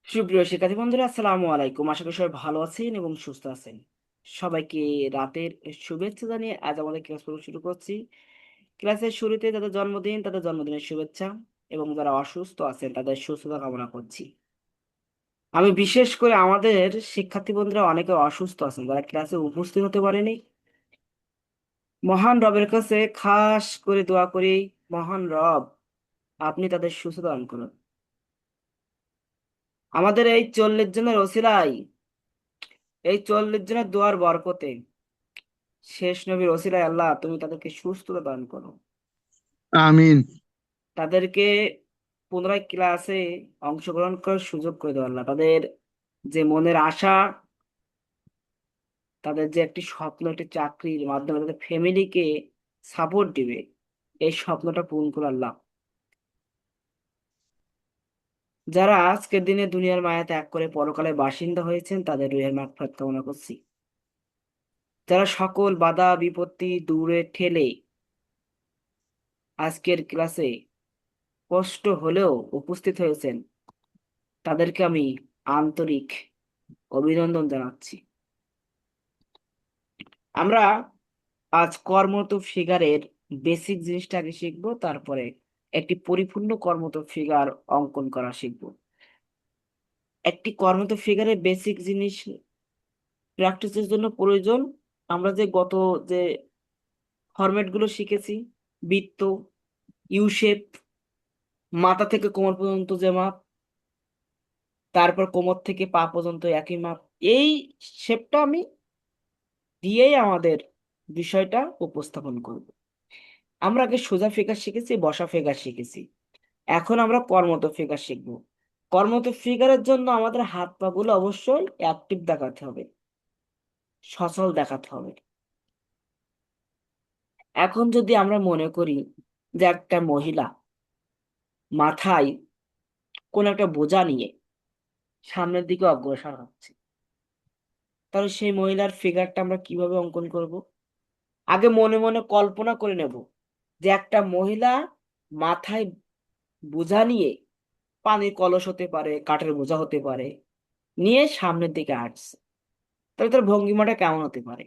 সুপ্রিয় শিক্ষার্থী বন্ধুরা, আসসালামু আলাইকুম। আশা করি সবাই ভালো আছেন এবং সুস্থ আছেন। সবাইকে রাতের শুভেচ্ছা জানিয়ে আজ আমাদের ক্লাস শুরু করছি। ক্লাসের শুরুতে যাদের জন্মদিন তাদের জন্মদিনের শুভেচ্ছা এবং যারা অসুস্থ আছেন তাদের সুস্থতা কামনা করছি। আমি বিশেষ করে আমাদের শিক্ষার্থী বন্ধুরা অনেকে অসুস্থ আছেন, যারা ক্লাসে উপস্থিত হতে পারেনি। মহান রবের কাছে খাস করে দোয়া করি, মহান রব আপনি তাদের সুস্থতা দান করুন। আমাদের এই 40 জনের ওসিলায়, এই 40 জনের দোয়ার বরকতে, শেষ নবীর ওসিলায় আল্লাহ তুমি তাদেরকে সুস্থতা দান করো। আমিন। তাদেরকে পুনরায় ক্লাসে অংশগ্রহণ করার সুযোগ করে দেওয়া আল্লাহ। তাদের যে মনের আশা, তাদের যে একটি স্বপ্ন, একটি চাকরির মাধ্যমে তাদের ফ্যামিলিকে সাপোর্ট দিবে, এই স্বপ্নটা পূরণ করে আল্লাহ। যারা আজকের দিনে দুনিয়ার মায়া ত্যাগ করে পরকালে বাসিন্দা হয়েছেন তাদের রুহের মাগফিরাত কামনা করছি। যারা সকল বাধা বিপত্তি দূরে ঠেলে আজকের ক্লাসে কষ্ট হলেও উপস্থিত হয়েছেন, তাদেরকে আমি আন্তরিক অভিনন্দন জানাচ্ছি। আমরা আজ কর্মত ফিগারের বেসিক জিনিসটা আগে শিখবো, তারপরে একটি পরিপূর্ণ কর্মত ফিগার অঙ্কন করা শিখবো। একটি কর্মত ফিগারের বেসিক জিনিস প্র্যাকটিসের জন্য প্রয়োজন, আমরা যে গত যে ফরম্যাট গুলো শিখেছি, বৃত্ত, ইউ শেপ, মাথা থেকে কোমর পর্যন্ত যে মাপ, তারপর কোমর থেকে পা পর্যন্ত একই মাপ, এই শেপটা আমি দিয়েই আমাদের বিষয়টা উপস্থাপন করব। আমরা আগে সোজা ফিগার শিখেছি, বসা ফিগার শিখেছি, এখন আমরা কর্মত ফিগার শিখবো। কর্মত ফিগারের জন্য আমাদের হাত পা গুলো অবশ্যই অ্যাক্টিভ দেখাতে হবে, সচল দেখাতে হবে। এখন যদি আমরা মনে করি যে একটা মহিলা মাথায় কোন একটা বোঝা নিয়ে সামনের দিকে অগ্রসর হচ্ছে, তাহলে সেই মহিলার ফিগারটা আমরা কিভাবে অঙ্কন করব? আগে মনে মনে কল্পনা করে নেব যে একটা মহিলা মাথায় বোঝা নিয়ে, পানির কলস হতে পারে, কাঠের বোঝা হতে পারে, নিয়ে সামনের দিকে হাঁটছে। তাহলে তার ভঙ্গিমাটা কেমন হতে পারে?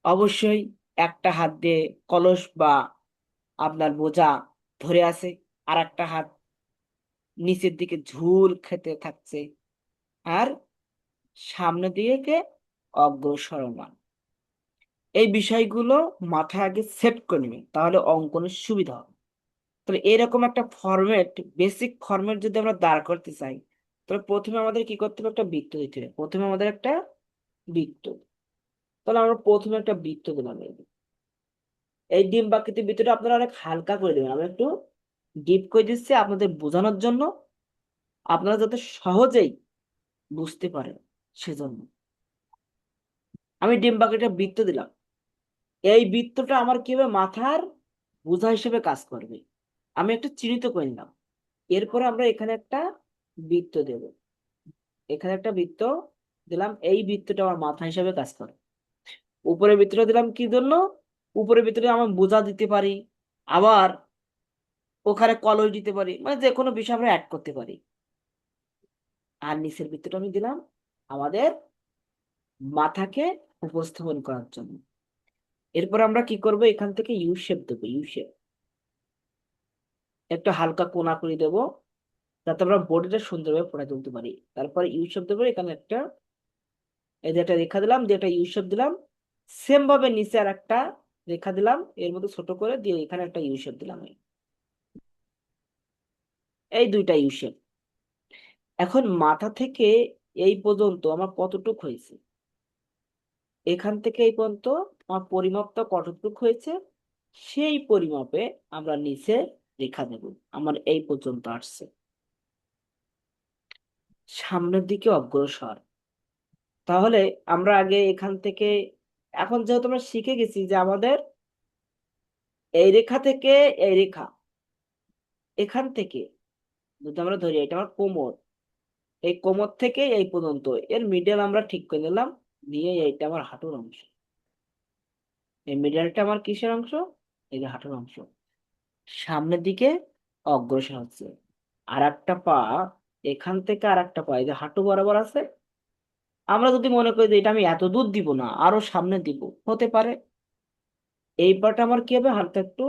অবশ্যই একটা হাত দিয়ে কলস বা আপনার বোঝা ধরে আছে, আর একটা হাত নিচের দিকে ঝুল খেতে থাকছে, আর সামনের দিকে অগ্রসরমান। এই বিষয়গুলো মাথায় আগে সেট করে নেবেন, তাহলে অঙ্কনের সুবিধা হবে। তাহলে এরকম একটা ফরম্যাট, বেসিক ফরম্যাট যদি আমরা দাঁড় করতে চাই, তাহলে প্রথমে আমাদের কি করতে হবে? একটা বৃত্ত দিতে হবে। প্রথমে আমাদের একটা বৃত্ত, তাহলে আমরা প্রথমে একটা বৃত্ত দিলাম। এই ডিম বাকিতে বৃত্তটা আপনারা অনেক হালকা করে দেবেন, আমি একটু ডিপ করে দিচ্ছি আপনাদের বোঝানোর জন্য, আপনারা যাতে সহজেই বুঝতে পারেন সেজন্য আমি ডিম বাকিটা বৃত্ত দিলাম। এই বৃত্তটা আমার কি হবে? মাথার বোঝা হিসেবে কাজ করবে। আমি একটা চিহ্নিত করে নিলাম। এরপরে আমরা এখানে একটা বৃত্ত দেব, এখানে একটা বৃত্ত দিলাম। এই বৃত্তটা আমার মাথা হিসেবে কাজ করে। উপরে বৃত্তটা দিলাম কি জন্য? উপরে বৃত্তটা আমার বোঝা দিতে পারি, আবার ওখানে কলস দিতে পারি, মানে যে কোনো বিষয় আমরা অ্যাড করতে পারি। আর নিচের বৃত্তটা আমি দিলাম আমাদের মাথাকে উপস্থাপন করার জন্য। এরপর আমরা কি করব? এখান থেকে ইউ শেপ দেবো। ইউ শেপ একটা হালকা কোনা করে দেবো, যাতে আমরা বডিটা সুন্দরভাবে ফুটিয়ে তুলতে পারি। তারপরে ইউ শেপ দেবো, এখানে একটা এই যে একটা রেখা দিলাম, দিয়ে একটা ইউ শেপ দিলাম। সেম ভাবে নিচে আর একটা রেখা দিলাম, এর মধ্যে ছোট করে দিয়ে এখানে একটা ইউ শেপ দিলাম। এই দুইটা ইউ শেপ। এখন মাথা থেকে এই পর্যন্ত আমার কতটুক হয়েছে, এখান থেকে এই পর্যন্ত আমার পরিমাপটা কতটুক হয়েছে, সেই পরিমাপে আমরা নিচে রেখা দেব। আমার এই পর্যন্ত আসছে, সামনের দিকে অগ্রসর। তাহলে আমরা আগে এখান থেকে, এখন যেহেতু আমরা শিখে গেছি যে আমাদের এই রেখা থেকে এই রেখা, এখান থেকে যদি আমরা ধরি এটা আমার কোমর, এই কোমর থেকে এই পর্যন্ত এর মিডল আমরা ঠিক করে নিলাম, নিয়ে এইটা আমার হাঁটুর অংশ। এই মিডলটা আমার কিসের অংশ? এই যে হাঁটুর অংশ। সামনের দিকে অগ্রসর হচ্ছে। আর একটা পা এখান থেকে আর একটা পাই যে হাঁটু বরাবর আছে। আমরা যদি মনে করি যে এটা আমি এত দূর দিব না, আরো সামনে দিব, হতে পারে। এই পাটা আমার কি হবে, হালকা একটু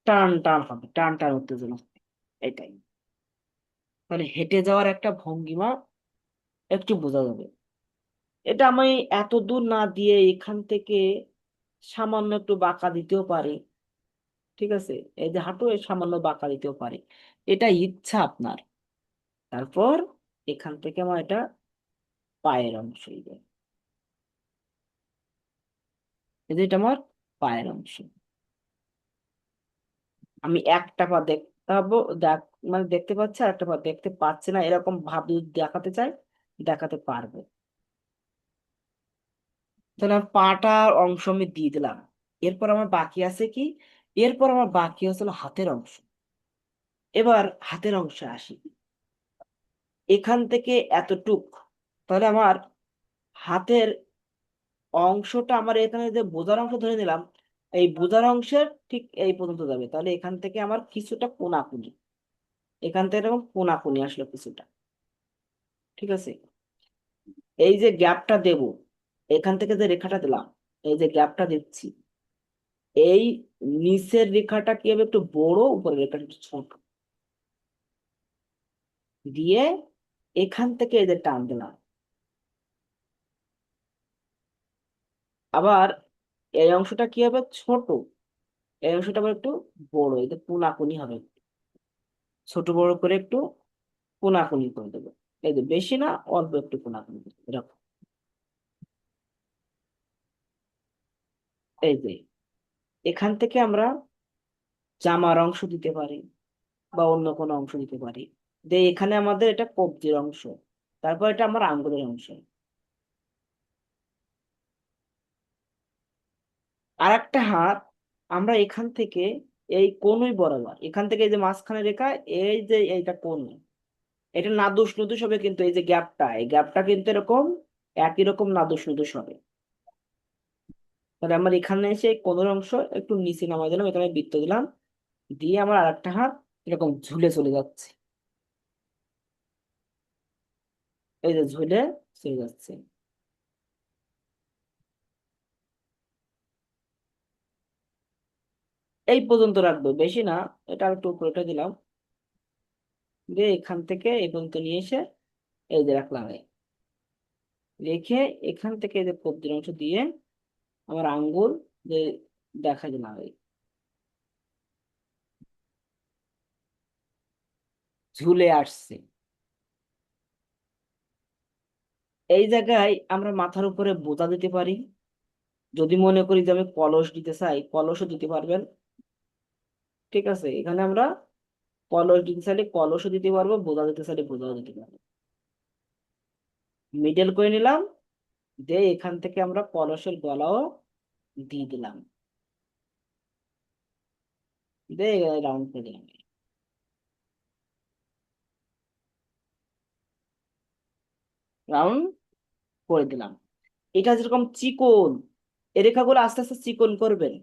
টান টান হবে, টান টান উত্তেজনা হবে। এটাই। তাহলে হেঁটে যাওয়ার একটা ভঙ্গিমা একটু বোঝা যাবে। এটা আমি এত দূর না দিয়ে এখান থেকে সামান্য একটু বাঁকা দিতেও পারি। ঠিক আছে, এই যে হাঁটু এর সামান্য বাঁকা দিতেও পারি। এটা ইচ্ছা আপনার। তারপর এখান থেকে আমার এটা পায়ের অংশ, এই যে এটা আমার পায়ের অংশ। আমি একটা পা দেখতে পাবো, দেখ, মানে দেখতে পাচ্ছি, আর একটা পা দেখতে পাচ্ছি না, এরকম ভাব যদি দেখাতে চাই দেখাতে পারবো। তাহলে আমার পাটার অংশ আমি দিয়ে দিলাম। এরপর আমার বাকি আছে কি, এরপর আমার বাকি হচ্ছিল হাতের অংশ। এবার হাতের অংশে আসি। এখান থেকে এতটুক, তাহলে আমার হাতের অংশটা আমার এখানে যে বোঝার অংশ ধরে নিলাম, এই বোঝার অংশের ঠিক এই পর্যন্ত যাবে। তাহলে এখান থেকে আমার কিছুটা কোনাকুনি, এখান থেকে এরকম কোনাকুনি আসলো কিছুটা। ঠিক আছে, এই যে গ্যাপটা দেব, এখান থেকে যে রেখাটা দিলাম, এই যে গ্যাপটা দিচ্ছি, এই নিচের রেখাটা কি হবে একটু বড়, উপরের রেখাটা একটু ছোট, দিয়ে এখান থেকে এই যে টান দিলাম। আবার এই অংশটা কি হবে ছোট, এই অংশটা আবার একটু বড়, এই যে কোনাকুনি হবে, ছোট বড় করে একটু কোনাকুনি করে দেবো। এই যে বেশি না, অল্প একটু কোনাকুনি করে দেবো, এরকম। এই যে এখান থেকে আমরা জামার অংশ দিতে পারি বা অন্য কোনো অংশ দিতে পারি। যে এখানে আমাদের এটা কবজির অংশ, তারপর এটা আমার আঙ্গুলের অংশ। আর একটা হাত আমরা এখান থেকে এই কোনই বরাবর, এখান থেকে এই যে মাঝখানে রেখা, এই যে এইটা কোন, এটা নাদুস নুদুস হবে, কিন্তু এই যে গ্যাপটা, এই গ্যাপটা কিন্তু এরকম একই রকম নাদুস নুদুস হবে। তাহলে আমার এখানে এসে কোনের অংশ একটু নিচে নামাই দিলাম, এখানে বৃত্ত দিলাম, দিয়ে আমার আর একটা হাত এরকম ঝুলে চলে যাচ্ছে। এই যে ঝুলে চলে যাচ্ছে, এই পর্যন্ত রাখবো, বেশি না। এটা আর একটু উপরে উঠে দিলাম, দিয়ে এখান থেকে এই পর্যন্ত নিয়ে এসে এই যে রাখলাম। রেখে এখান থেকে এই যে কবজির অংশ দিয়ে আমার আঙ্গুল যে দেখা দিলাম, এই ঝুলে আসছে। এই জায়গায় আমরা মাথার উপরে বোঝা দিতে পারি। যদি মনে করি যে আমি কলস দিতে চাই, কলসও দিতে পারবেন। ঠিক আছে, এখানে আমরা কলস দিতে চাইলে কলসও দিতে পারবো, বোঝা দিতে চাইলে বোঝাও দিতে পারবো। মিডল করে নিলাম, দিয়ে এখান থেকে আমরা কলসের গলাও দিয়ে দিলাম, দিয়ে রাউন্ড করে দিলাম, রাউন্ড করে দিলাম। এটা যেরকম চিকন, এই রেখাগুলো আস্তে আস্তে চিকন করবেন,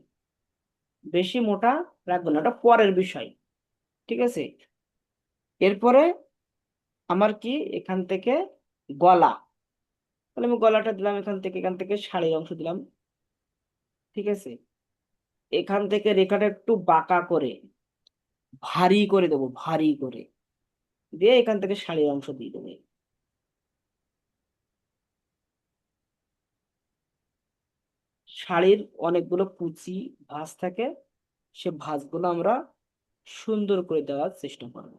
বেশি মোটা রাখবেন না, ওটা পরের বিষয়। ঠিক আছে, এরপরে আমার কি এখান থেকে গলা, তাহলে আমি গলাটা দিলাম, এখান থেকে এখান থেকে শাড়ির অংশ দিলাম। ঠিক আছে, এখান থেকে রেখাটা একটু বাঁকা করে ভারী করে দেবো, ভারী করে দিয়ে এখান থেকে শাড়ির অংশ দিয়ে দেবো। শাড়ির অনেকগুলো কুচি ভাঁজ থাকে, সে ভাঁজগুলো আমরা সুন্দর করে দেওয়ার চেষ্টা করবো।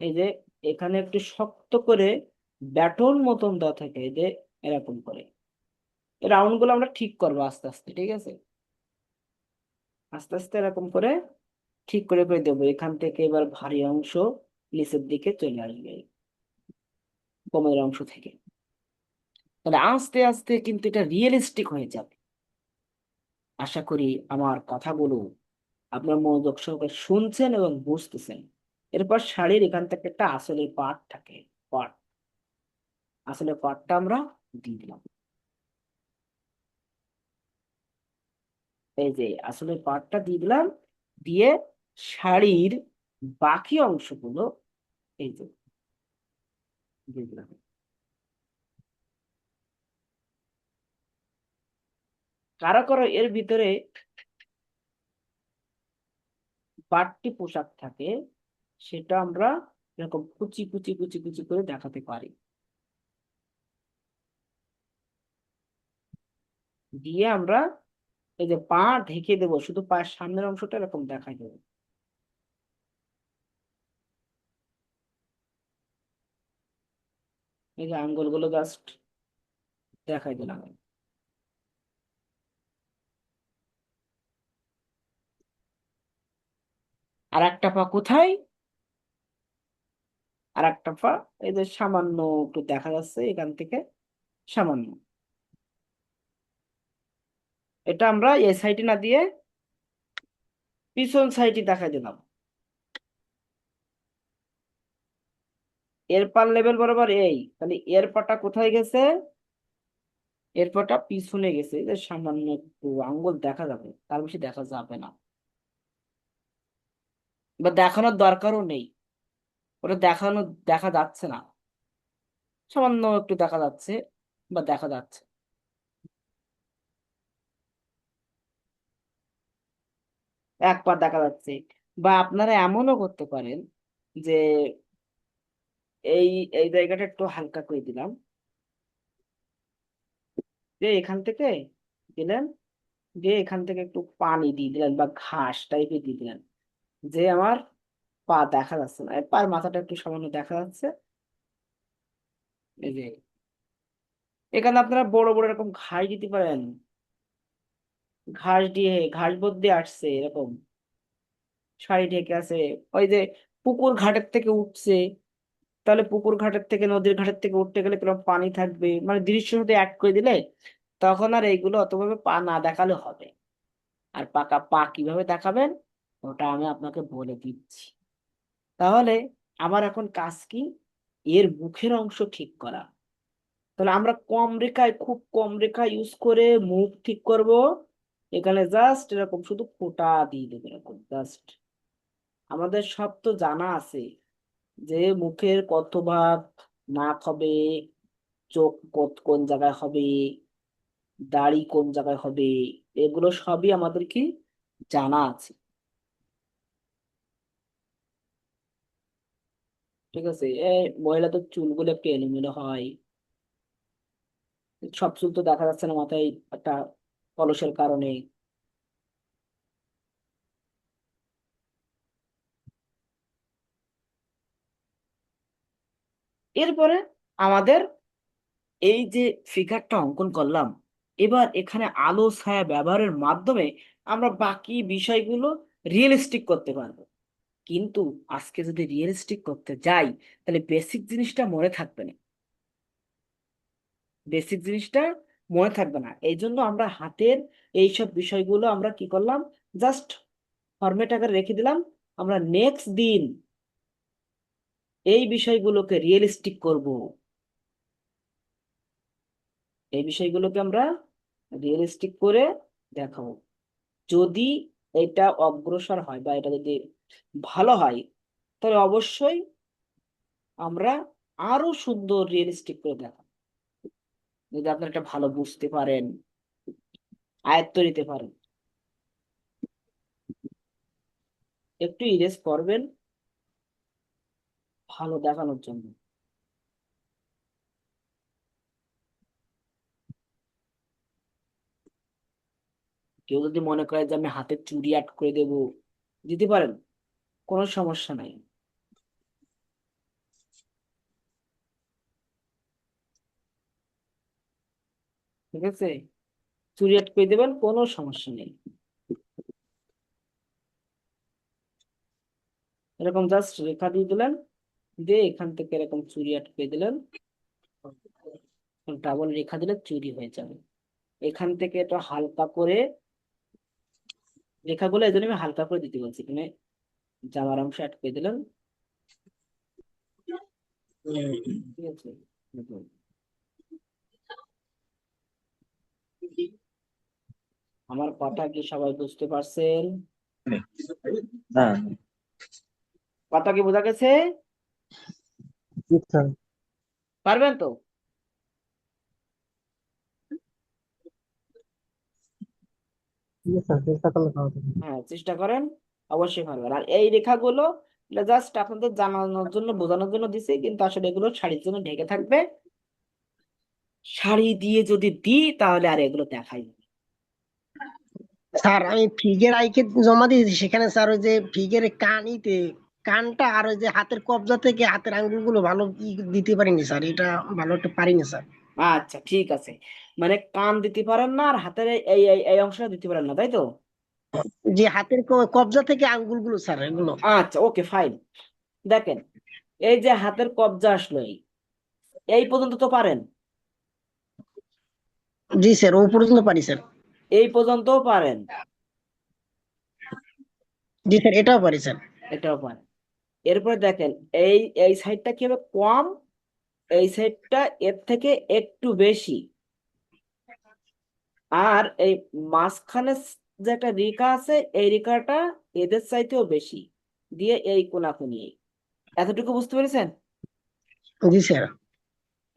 এই যে এখানে একটু শক্ত করে ব্যাটন মতন দেওয়া থাকে, এই যে এরকম করে রাউন্ড গুলো আমরা ঠিক করবো আস্তে আস্তে। ঠিক আছে, আস্তে আস্তে এরকম করে ঠিক করে করে দেবো। এখান থেকে এবার ভারী অংশ নিচের দিকে চলে আসবে, কোমরের অংশ থেকে। তাহলে আস্তে আস্তে কিন্তু এটা রিয়েলিস্টিক হয়ে যাবে। আশা করি আমার কথাগুলো আপনার মনোযোগ সহকারে শুনছেন এবং বুঝতেছেন। এরপর শাড়ির এখান থেকে একটা আসলে পার্ট থাকে, পার্ট, আসলে পার্টটা আমরা দিয়ে দিলাম। এই যে আসলে পার্টটা দিয়ে দিলাম, দিয়ে শাড়ির বাকি অংশগুলো এই যে দিয়ে দিলাম। কারো কারো এর ভিতরে বাড়তি পোশাক থাকে, সেটা আমরা এরকম কুচি কুচি কুচি কুচি করে দেখাতে পারি। দিয়ে আমরা এই যে পা ঢেকে দেবো, শুধু পায়ের সামনের অংশটা এরকম দেখাই দেবো। এই যে আঙ্গুলগুলো জাস্ট দেখাই দিলাম। আর একটা পা কোথায়? আর একটা পা এই যে সামান্য একটু দেখা যাচ্ছে এখান থেকে, সামান্য। এটা আমরা এই সাইডে না দিয়ে পিছন সাইডে দেখাই দিলাম। এর পার লেভেল বরাবর এই, তাহলে এর পাটা কোথায় গেছে? এর পাটা পিছনে গেছে, এই যে সামান্য একটু আঙ্গুল দেখা যাবে, তার বেশি দেখা যাবে না, বা দেখানোর দরকারও নেই। ওটা দেখানো, দেখা যাচ্ছে না, সামান্য একটু দেখা যাচ্ছে বা দেখা যাচ্ছে। এক পা দেখা যাচ্ছে। বা আপনারা এমনও করতে পারেন যে এই এই জায়গাটা একটু হালকা করে দিলাম, যে এখান থেকে দিলেন, দিয়ে এখান থেকে একটু পানি দিয়ে দিলেন বা ঘাস টাইপের দিয়ে দিলেন, যে আমার পা দেখা যাচ্ছে না, এই পায়ের মাথাটা একটু সামান্য দেখা যাচ্ছে। এই যে এখানে আপনারা বড় বড় এরকম ঘাস দিতে পারেন, ঘাস দিয়ে ঘাস বদ্যে আসছে এরকম শাড়ি ঢেকে আছে। ওই যে পুকুর ঘাটের থেকে উঠছে, তাহলে পুকুর ঘাটের থেকে নদীর ঘাটের থেকে উঠতে গেলে কিরকম পানি থাকবে, মানে দৃশ্যের সাথে অ্যাড করে দিলে তখন আর এইগুলো অতভাবে পা না দেখালে হবে। আর পাকা পা কিভাবে দেখাবেন ওটা আমি আপনাকে বলে দিচ্ছি। তাহলে আমার এখন কাজ কি? এর মুখের অংশ ঠিক করা। তাহলে আমরা কম রেখায়, খুব কম রেখা ইউজ করে মুখ ঠিক করব। এখানে জাস্ট এরকম শুধু ফোঁটা দিয়ে দেবো, এরকম জাস্ট। আমাদের সব তো জানা আছে যে মুখের কত ভাগ নাক হবে, চোখ কোন জায়গায় হবে, দাড়ি কোন জায়গায় হবে, এগুলো সবই আমাদের কি জানা আছে। ঠিক আছে, এই মহিলাদের চুলগুলো একটু এলোমেলো হয়, সব চুল তো দেখা যাচ্ছে না মাথায়, একটা কলসের কারণে। এরপরে আমাদের এই যে ফিগারটা অঙ্কন করলাম, এবার এখানে আলো ছায়া ব্যবহারের মাধ্যমে আমরা বাকি বিষয়গুলো রিয়েলিস্টিক করতে পারবো। কিন্তু আজকে যদি রিয়েলিস্টিক করতে যাই তাহলে বেসিক জিনিসটা মনে থাকবে না, বেসিক জিনিসটা মনে থাকবে না। এই জন্য আমরা হাতের এইসব বিষয়গুলো আমরা কি করলাম, জাস্ট ফরম্যাট আকারে রেখে দিলাম। আমরা নেক্সট দিন এই বিষয়গুলোকে রিয়েলিস্টিক করব, এই বিষয়গুলোকে আমরা রিয়েলিস্টিক করে দেখাবো। যদি এটা অগ্রসর হয় বা এটা যদি ভালো হয়, তাহলে অবশ্যই আমরা আরো সুন্দর রিয়েলিস্টিক করে দেখাবো। যদি আপনারা এটা ভালো বুঝতে পারেন, আয়ত্ত নিতে পারেন। একটু ইরেজ করবেন ভালো দেখানোর জন্য। কেউ যদি মনে করে যে আমি হাতে চুড়ি আট করে দেবো, দিতে পারেন, কোনো সমস্যা নাই। ঠিক আছে, চুড়ি আট করে দেবেন, কোনো সমস্যা নেই। এরকম জাস্ট রেখা দিয়ে দিলেন, দিয়ে এখান থেকে এরকম চুড়ি আট করে দিলেন, ডাবল রেখা দিলে চুড়ি হয়ে যাবে। এখান থেকে এটা হালকা করে, রেখাগুলো এই জন্য আমি হালকা করে দিতে বলছি, এখানে জামার অংশ অ্যাড করে দিলাম। ঠিক আছে, দেখুন। আমার কথা কি সবাই বুঝতে পারছেন? হ্যাঁ। কথা কি বোঝা গেছে? ঠিক স্যার। পারবেন তো? ঠিক আছে স্যার, চেষ্টা করলে পাওয়া যাবে। হ্যাঁ, চেষ্টা করেন, অবশ্যই পারবেন। আর এই রেখাগুলো জাস্ট আপনাদের জানানোর জন্য, বোঝানোর জন্য দিছি, কিন্তু আসলে এগুলো শাড়ির জন্য ঢেকে থাকবে। শাড়ি দিয়ে যদি দিই তাহলে আর এগুলো দেখাই যাবে না। স্যার আমি ফিগের আইকে জমা দিয়েছি, সেখানে স্যার ওই যে ফিগের কানিতে কানটা আর ওই যে হাতের কবজা থেকে হাতের আঙ্গুলগুলো ভালো দিতে পারিনি স্যার, এটা ভালো একটা পারিনি স্যার। আচ্ছা, ঠিক আছে। মানে কান দিতে পারেন না, আর হাতের এই এই এই অংশটা দিতে পারেন না, তাই তো? যে হাতের কবজা থেকে আঙ্গুলগুলো স্যার এগুলো। আচ্ছা, ওকে, ফাইন। দেখেন, এই যে হাতের কবজা আসলো, এই এই পর্যন্ত তো পারেন। জি স্যার, ও পর্যন্ত পারি স্যার। এই পর্যন্তও পারেন। জি স্যার, এটাও পারি স্যার। এটাও পারেন। এরপরে দেখেন, এই এই সাইডটা কি হবে? কম। এই সাইডটা এর থেকে একটু বেশি। আর এই মাঝখানে যে একটা রেখা আছে, এই রেখাটা এদের চাইতেও বেশি, দিয়ে এই কোনাকুনি। এতটুকু বুঝতে পেরেছেন? জি স্যার।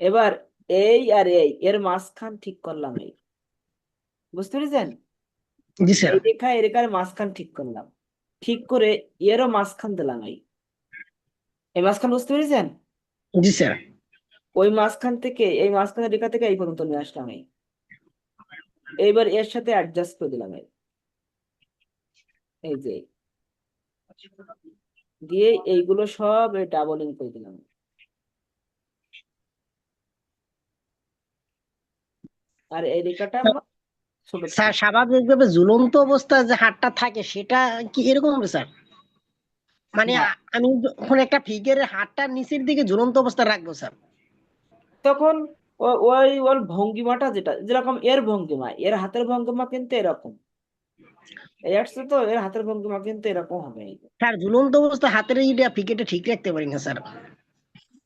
এবার এই আর এই এর মাঝখান ঠিক করলাম, এই, বুঝতে পেরেছেন? জি স্যার। এই রেখা এই রেখার মাঝখান ঠিক করলাম, ঠিক করে এরও মাঝখান দিলাম, এই এই মাঝখান, বুঝতে পেরেছেন? জি স্যার। ওই মাঝখান থেকে, এই মাঝখানের রেখা থেকে এই পর্যন্ত নিয়ে আসলাম, এই এইবার এর সাথে অ্যাডজাস্ট করে দিলাম, এই এই যে, দিয়ে এইগুলো সব ডাবলিং করে দিলাম। আর এই রেখাটা ছোট স্যার ছিল। স্বাভাবিকভাবে ঝুলন্ত অবস্থায় যে হাতটা থাকে সেটা কি এরকম হবে স্যার? মানে না, আমি যখন একটা ফিগের হাতটা নিচের দিকে ঝুলন্ত অবস্থায় রাখবো স্যার। তখন ওই ওর ভঙ্গিমাটা যেটা, যেরকম এর ভঙ্গিমা, এর হাতের ভঙ্গিমা কিন্তু এরকম। এই আসছে তো, এর হাতের ভঙ্গিমা কিন্তু এরকম হবে, এই যে। স্যার ঝুলন্ত অবস্থায় হাতের এইটা ফিগেটা ঠিক রাখতে পারি না স্যার।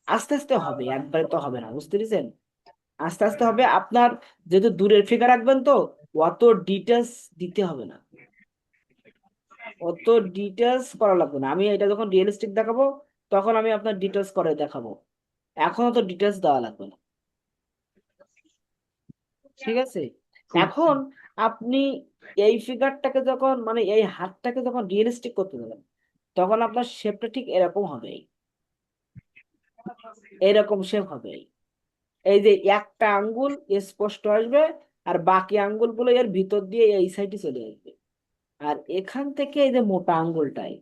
আস্তে আস্তে হবে, একবারে তো হবে না, বুঝতে পেরেছেন? আস্তে আস্তে হবে আপনার। যেহেতু দূরের ফিগার রাখবেন, তো অত ডিটেলস দিতে হবে না, অত ডিটেলস করা লাগবে না। আমি এটা যখন রিয়েলিস্টিক দেখাবো, তখন আমি আপনার ডিটেলস করে দেখাবো। এখন অত ডিটেলস দেওয়া লাগবে না, ঠিক আছে? এখন আপনি এই ফিগারটাকে যখন, মানে এই হাতটাকে যখন রিয়েলিস্টিক করতে যাবেন, তখন আপনার শেপটা ঠিক এরকম হবে, এরকম শেপ হবে। এই যে একটা আঙ্গুল স্পষ্ট আসবে, আর বাকি আঙ্গুলগুলো এর ভিতর দিয়ে এই সাইডে চলে আসবে। আর এখান থেকে এই যে মোটা আঙ্গুলটাই,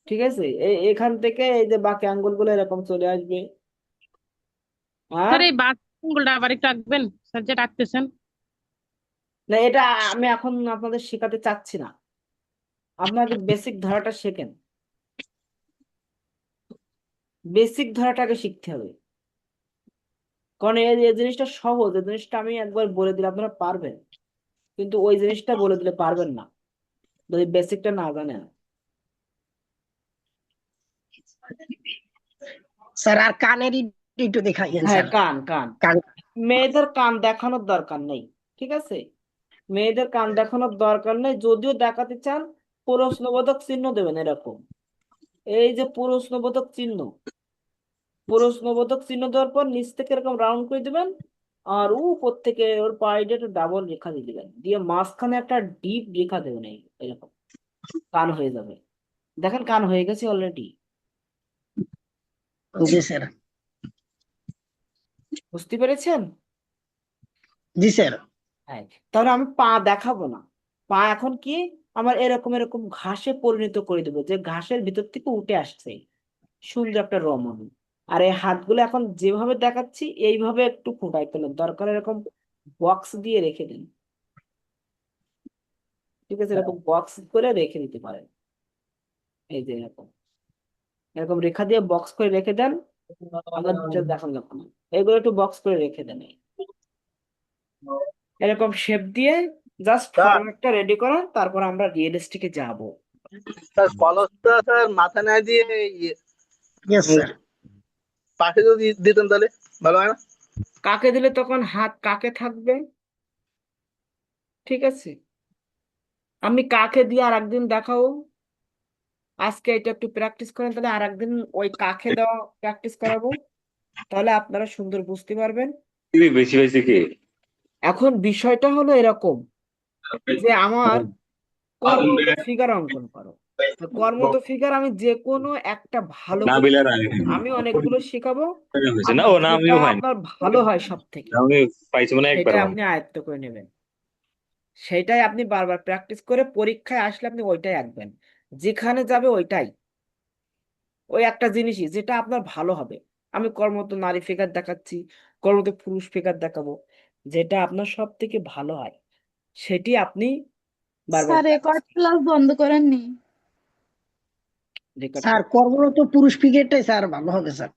ঠিক আছে, এখান থেকে এই যে বাকি আঙ্গুলগুলো এরকম চলে আসবে। আর স্যার এই বাস আঙ্গুলটা আবার একটু আঁকবেন, স্যার যে রাখতেছেন। না, এটা আমি এখন আপনাদের শেখাতে চাচ্ছি না, আপনাকে বেসিক ধারাটা শেখেন। বেসিক ধারাটাকে শিখতে হবে। কারণ এই এই জিনিসটা সহজ, এই জিনিসটা আমি একবার বলে দিলে আপনারা পারবেন, কিন্তু ওই জিনিসটা বলে দিলে পারবেন না যদি বেসিকটা না জানেন। স্যার আর কানের একটু দেখাইয়েন হ্যাঁ, স্যার। কান কান। কান। মেয়েদের কান দেখানোর দরকার নেই, ঠিক আছে? মেয়েদের কান দেখানোর দরকার নেই, যদিও দেখাতে চান প্রশ্নবোধক চিহ্ন দেবেন এরকম। এই যে প্রশ্নবোধক চিহ্ন, প্রশ্নবোধক চিহ্ন দেওয়ার পর নিচ থেকে এরকম রাউন্ড করে দিবেন। আর উপর থেকে ওর পাইডে একটা ডাবল রেখা দিয়ে দিবেন, দিয়ে মাঝখানে একটা ডিপ রেখা দেবেন, এই এরকম। কান হয়ে যাবে। দেখেন, কান হয়ে গেছে অলরেডি। জি স্যার। বুঝতে পেরেছেন? জি স্যার। হ্যাঁ। তাহলে আমি পা দেখাবো না। পা এখন কি, আমার এরকম এরকম ঘাসে পরিণত করে দেবো, যে ঘাসের ভিতর থেকে উঠে আসছে সুন্দর একটা রমণ। আর এই হাতগুলো এখন যেভাবে দেখাচ্ছি এইভাবে একটু ফুটাই তোলেন, দরকার এরকম বক্স দিয়ে রেখে দিন, ঠিক আছে? এরকম বক্স করে রেখে দিতে পারেন। এই যে এরকম এরকম রেখা দিয়ে বক্স করে রেখে দেন। আমরা ডিটেলস দেখান লাগবে না, এগুলো একটু বক্স করে রেখে দেন, এই এরকম শেপ দিয়ে। জাস্ট স্যার, ফর্মেটটা রেডি করান, তারপর আমরা রিয়েলিস্টিকে যাব। স্যার কলসটা স্যার মাথা না দিয়ে ইয়েস উম, স্যার। পাশে যদি দিতেন তাহলে ভালো হয় না? কাকে দিলে তখন হাত কাকে থাকবে? ঠিক আছে, আমি কাকে দিয়ে আর একদিন দেখাও। আজকে এটা একটু প্র্যাকটিস করেন, তাহলে আর একদিন ওই কাকে দেওয়া প্র্যাকটিস করাবো, তাহলে আপনারা সুন্দর বুঝতে পারবেন। বেশি বেশি কি এখন বিষয়টা হলো এরকম যে আমার কর্মরত ফিগার অঙ্কন করো। তো কর্মরত ফিগার আমি যে কোনো একটা ভালো না করে বিলে না শেখাবো। আমি অনেকগুলো শেখাবো, হয়েছে না, আপনার ও না যেটা আমিও পাইনি, আপনার ভালো হয় সব থেকে আমি পাইছি মানে একবার সেটাই আপনি আয়ত্ত করে নেবেন। সেটাই আপনি বারবার প্র্যাকটিস করে পরীক্ষায় আসলে আপনি ওইটাই আঁকবেন, যেখানে যাবে ওইটাই, ওই একটা জিনিসই যেটা আপনার ভালো হবে। আমি কর্মরত নারী ফিগার দেখাচ্ছি, কর্মরত পুরুষ ফিগার দেখাবো, যেটা আপনার সব থেকে ভালো হয় সেটি আপনি বারবার স্যার রেকর্ড ক্লাস বন্ধ করেননি? রেকর্ড স্যার কর্মরত পুরুষ ফিগারটাই স্যার ভালো হবে স্যার।